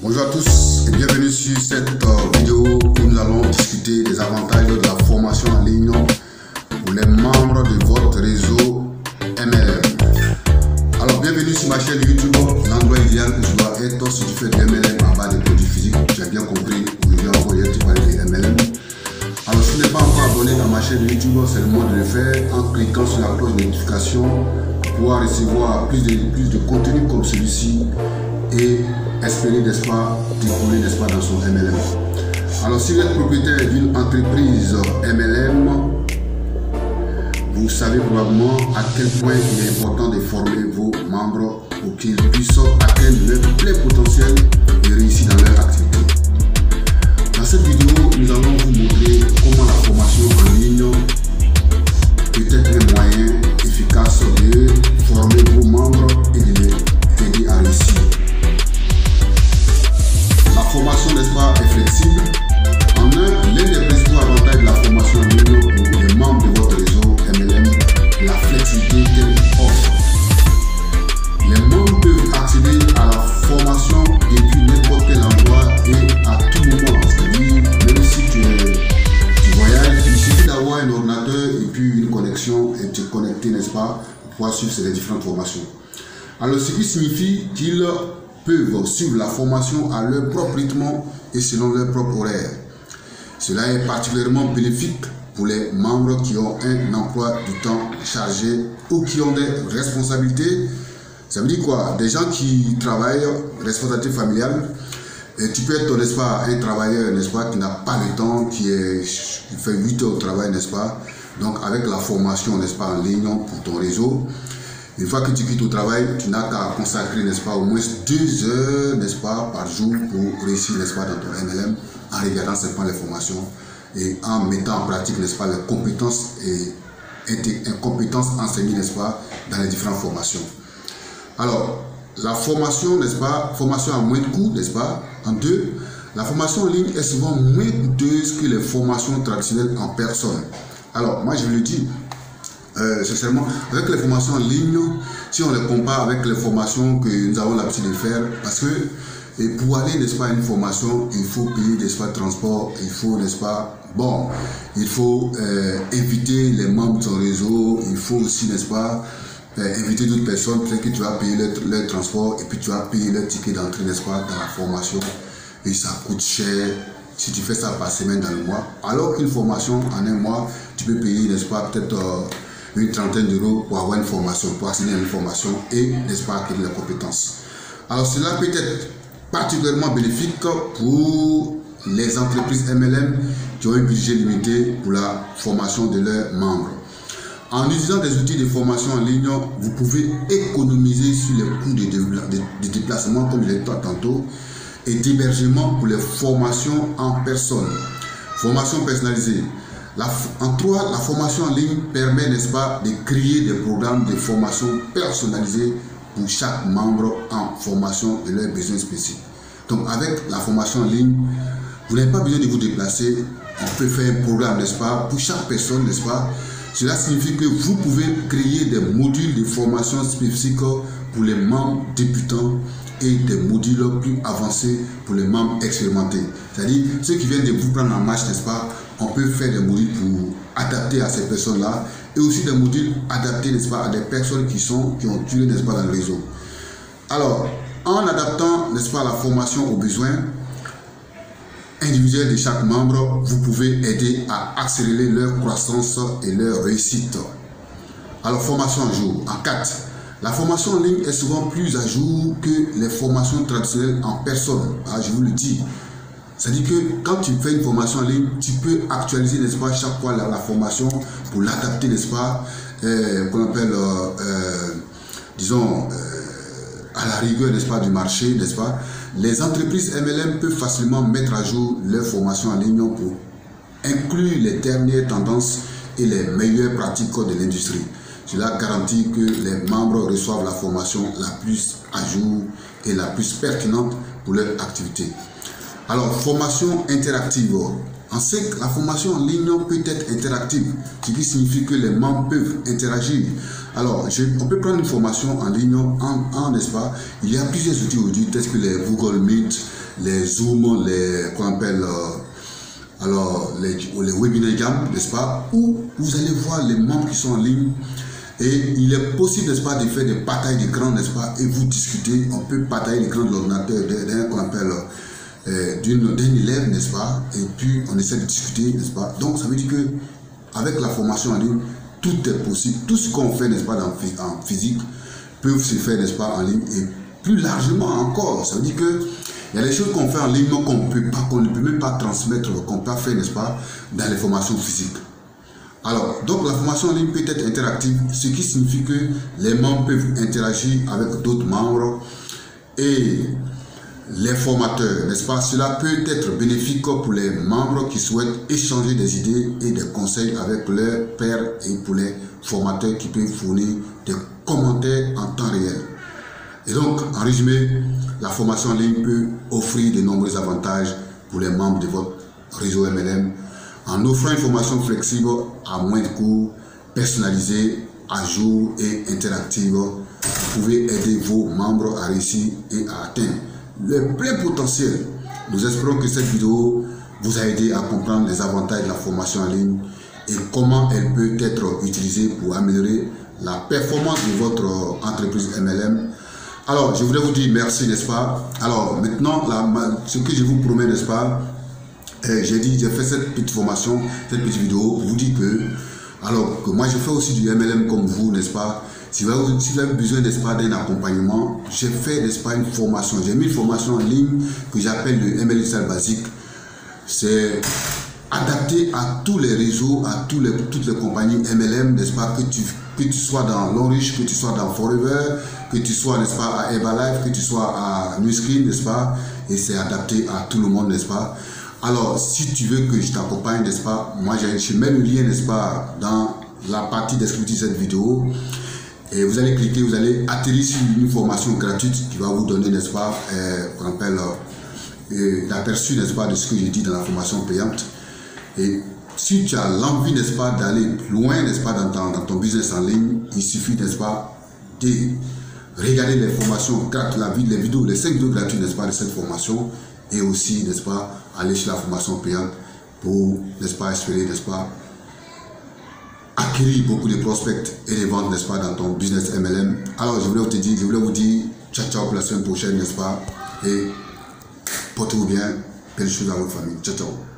Bonjour à tous et bienvenue sur cette vidéo où nous allons discuter des avantages de la formation en ligne pour les membres de votre réseau MLM. Alors bienvenue sur ma chaîne YouTube. L'endroit idéal que je dois être si tu fais du MLM à base de produits physiques. Tu as bien compris, aujourd'hui tu parles de MLM. Alors si tu n'es pas encore abonné à ma chaîne YouTube, c'est le moment de le faire en cliquant sur la cloche de notification pour pouvoir recevoir plus de contenu comme celui-ci et espérer, n'est-ce pas, décoller, n'est-ce pas, dans son MLM. Alors, si vous êtes propriétaire d'une entreprise MLM, vous savez probablement à quel point il est important de former vos membres pour qu'ils puissent atteindre leur plein potentiel et réussir dans leur activité. Dans cette vidéo, nous allons vous montrer comment la formation en ligne peut être un moyen efficace de former vos membres et de les aider à réussir. La formation, n'est-ce pas, est flexible. En un, l'un des principaux avantages de la formation en ligne pour les membres de votre réseau MLM, la flexibilité qu'elle offre. Les membres peuvent accéder à la formation depuis n'importe quel endroit et à tout moment. C'est-à-dire, même si tu voyages, il suffit d'avoir un ordinateur et puis une connexion et te connecter, n'est-ce pas, pour pouvoir suivre ces différentes formations. Alors, ce qui signifie qu'ils peuvent suivre la formation à leur propre rythme et selon leur propre horaire. Cela est particulièrement bénéfique pour les membres qui ont un emploi du temps chargé ou qui ont des responsabilités. Ça veut dire quoi? Des gens qui travaillent, responsabilité familiale, et tu peux être, n'est-ce pas, un travailleur, n'est-ce pas, qui n'a pas le temps, qui fait 8 heures au travail, n'est-ce pas. Donc avec la formation, n'est-ce pas, en ligne pour ton réseau, une fois que tu quittes au travail, tu n'as qu'à consacrer, n'est-ce pas, au moins 2 heures, n'est-ce pas, par jour pour réussir, n'est-ce pas, dans ton MLM, en regardant simplement les formations et en mettant en pratique, n'est-ce pas, les compétences et compétences enseignées, n'est-ce pas, dans les différentes formations. Alors, la formation, n'est-ce pas, formation à moins de coûts, n'est-ce pas. En deux, la formation en ligne est souvent moins coûteuse que les formations traditionnelles en personne. Alors, moi je le dis, sincèrement, avec les formations en ligne, si on les compare avec les formations que nous avons l'habitude de faire, parce que pour aller, n'est-ce pas, à une formation, il faut payer, n'est-ce pas, le transport, il faut, n'est-ce pas, bon, il faut inviter les membres de ton réseau, il faut aussi, n'est-ce pas, inviter d'autres personnes, peut-être que tu vas payer leur transport et puis tu vas payer leur ticket d'entrée, n'est-ce pas, dans la formation, et ça coûte cher si tu fais ça par semaine dans le mois, alors qu'une formation en un mois, tu peux payer, n'est-ce pas, peut-être une trentaine d'euros pour avoir une formation, pour accéder à une formation et, n'est-ce pas, acquérir les compétences. Alors cela peut être particulièrement bénéfique pour les entreprises MLM qui ont un budget limité pour la formation de leurs membres. En utilisant des outils de formation en ligne, vous pouvez économiser sur les coûts de déplacement, comme je l'ai dit tantôt, et d'hébergement pour les formations en personne. Formation personnalisée. En trois, la formation en ligne permet, n'est-ce pas, de créer des programmes de formation personnalisés pour chaque membre en formation de leurs besoins spécifiques. Donc avec la formation en ligne, vous n'avez pas besoin de vous déplacer. On peut faire un programme, n'est-ce pas, pour chaque personne, n'est-ce pas. Cela signifie que vous pouvez créer des modules de formation spécifiques pour les membres débutants et des modules plus avancés pour les membres expérimentés. C'est-à-dire, ceux qui viennent de vous prendre en marche, n'est-ce pas, on peut faire des modules pour adapter à ces personnes-là et aussi des modules adaptés, n'est-ce pas, à des personnes qui ont tué, n'est-ce pas, dans le réseau. Alors, en adaptant, n'est-ce pas, la formation aux besoins individuels de chaque membre, vous pouvez aider à accélérer leur croissance et leur réussite. Alors, formation à jour. En 4, la formation en ligne est souvent plus à jour que les formations traditionnelles en personne. Ah, je vous le dis. C'est-à-dire que quand tu fais une formation en ligne, tu peux actualiser, n'est-ce pas, chaque fois la formation pour l'adapter, n'est-ce pas, qu'on appelle, disons, à la rigueur, n'est-ce pas, du marché, n'est-ce pas. Les entreprises MLM peuvent facilement mettre à jour leur formation en ligne pour inclure les dernières tendances et les meilleures pratiques de l'industrie. Cela garantit que les membres reçoivent la formation la plus à jour et la plus pertinente pour leur activité. Alors, formation interactive. On sait que la formation en ligne peut être interactive, ce qui signifie que les membres peuvent interagir. Alors, on peut prendre une formation en ligne, n'est-ce pas? Il y a plusieurs outils aujourd'hui, tels que les Google Meet, les Zoom, qu'on appelle les webinaires jam, n'est-ce pas, où vous allez voir les membres qui sont en ligne. Et il est possible, n'est-ce pas, de faire des partages d'écran, n'est-ce pas, et vous discutez. On peut partager l'écran de l'ordinateur d'un élève, n'est-ce pas, et puis on essaie de discuter, n'est-ce pas. Donc ça veut dire que avec la formation en ligne, tout est possible. Tout ce qu'on fait, n'est-ce pas, en physique, peut se faire, n'est-ce pas, en ligne, et plus largement encore. Ça veut dire que il y a des choses qu'on fait en ligne qu'on ne peut même pas transmettre, qu'on peut faire, n'est-ce pas, dans les formations physiques. Alors, donc la formation en ligne peut être interactive, ce qui signifie que les membres peuvent interagir avec d'autres membres et les formateurs, n'est-ce pas? Cela peut être bénéfique pour les membres qui souhaitent échanger des idées et des conseils avec leurs pairs et pour les formateurs qui peuvent fournir des commentaires en temps réel. Et donc, en résumé, la formation en ligne peut offrir de nombreux avantages pour les membres de votre réseau MLM en offrant une formation flexible à moins de coûts, personnalisée, à jour et interactive. Vous pouvez aider vos membres à réussir et à atteindre le plein potentiel. Nous espérons que cette vidéo vous a aidé à comprendre les avantages de la formation en ligne et comment elle peut être utilisée pour améliorer la performance de votre entreprise MLM. Alors, je voudrais vous dire merci, n'est-ce pas? Alors, maintenant, ce que je vous promets, n'est-ce pas? J'ai fait cette petite formation, cette petite vidéo pour vous dire que moi je fais aussi du MLM comme vous, n'est-ce pas? Si vous avez besoin, n'est-ce pas, d'un accompagnement, j'ai fait, n'est-ce pas, une formation. J'ai mis une formation en ligne que j'appelle le MLM Style Basique. C'est adapté à tous les réseaux, à toutes les compagnies MLM, n'est-ce pas, que tu sois dans Longrich, que tu sois dans Forever, que tu sois, n'est-ce pas, à Herbalife, que tu sois à Newscreen, n'est-ce pas, et c'est adapté à tout le monde, n'est-ce pas. Alors, si tu veux que je t'accompagne, n'est-ce pas, moi je mets le lien, n'est-ce pas, dans la partie descriptive de cette vidéo. Et vous allez cliquer, vous allez atterrir sur une formation gratuite qui va vous donner, n'est-ce pas, qu'on appelle l'aperçu, n'est-ce pas, de ce que j'ai dit dans la formation payante. Et si tu as l'envie, n'est-ce pas, d'aller loin, n'est-ce pas, dans ton business en ligne, il suffit, n'est-ce pas, de regarder les formations, les vidéos, les 5 vidéos gratuites, n'est-ce pas, de cette formation. Et aussi, n'est-ce pas, aller sur la formation payante pour, n'est-ce pas, espérer, n'est-ce pas, acquérir beaucoup de prospects et de ventes, n'est-ce pas, dans ton business MLM. Alors, je voulais vous dire, ciao, ciao pour la semaine prochaine, n'est-ce pas, et portez-vous bien, belle chose à votre famille. Ciao, ciao.